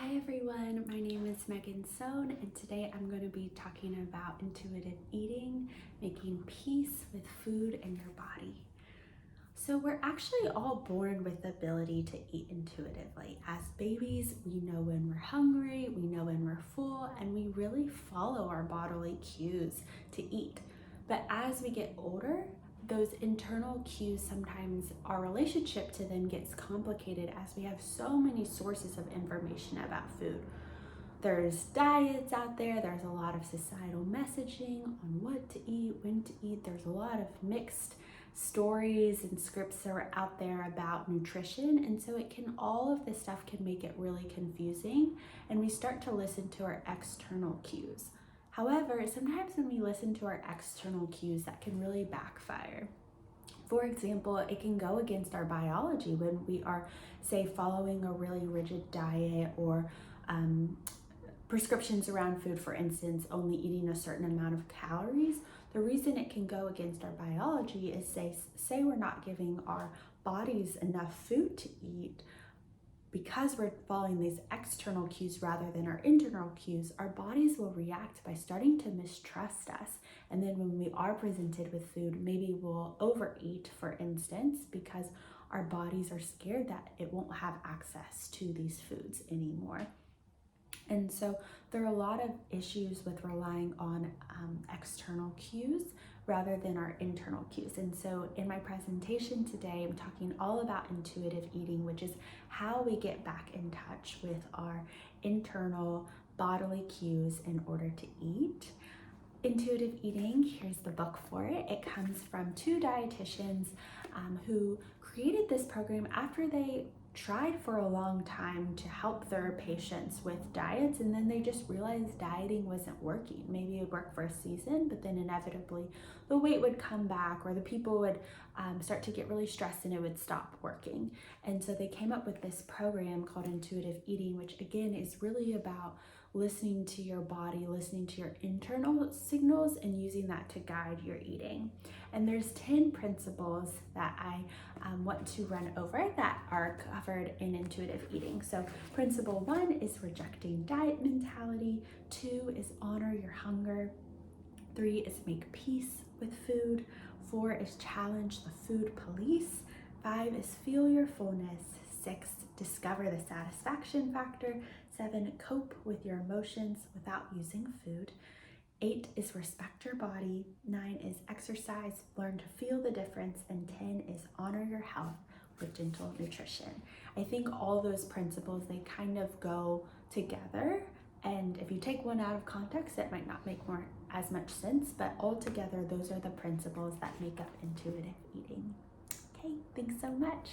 Hi everyone, my name is Soun, and today I'm going to be talking about intuitive eating, making peace with food and your body. So we're actually all born with the ability to eat intuitively. As babies, we know when we're hungry, we know when we're full, and we really follow our bodily cues to eat. But as we get older, those internal cues, sometimes our relationship to them gets complicated as we have so many sources of information about food. There's diets out there, there's a lot of societal messaging on what to eat, when to eat. There's a lot of mixed stories and scripts that are out there about nutrition. And so all of this stuff can make it really confusing. And we start to listen to our external cues. However, sometimes when we listen to our external cues, that can really backfire. For example, it can go against our biology when we are, say, following a really rigid diet or prescriptions around food, for instance, only eating a certain amount of calories. The reason it can go against our biology is say we're not giving our bodies enough food to eat. Because we're following these external cues rather than our internal cues, our bodies will react by starting to mistrust us. And then when we are presented with food, maybe we'll overeat, for instance, because our bodies are scared that it won't have access to these foods anymore. And so there are a lot of issues with relying on external cues rather than our internal cues. And so in my presentation today, I'm talking all about intuitive eating, which is how we get back in touch with our internal bodily cues in order to eat. Intuitive eating, here's the book for it. It comes from two dietitians who created this program after they tried for a long time to help their patients with diets, and then they just realized dieting wasn't working. Maybe it would work for a season, but then inevitably the weight would come back, or the people would start to get really stressed and it would stop working. And so they came up with this program called intuitive eating, which again is really about listening to your body, listening to your internal signals, and using that to guide your eating. And there's 10 principles that I want to run over that are covered in intuitive eating. So principle 1 is rejecting diet mentality. 2 is honor your hunger. 3 is make peace with food. 4 is challenge the food police. 5 is feel your fullness. 6, discover the satisfaction factor. 7, cope with your emotions without using food. 8 is respect your body. 9 is exercise, learn to feel the difference. And 10 is honor your health with gentle nutrition. I think all those principles, they kind of go together. And if you take one out of context, it might not make as much sense, but altogether, those are the principles that make up intuitive eating. Okay, thanks so much.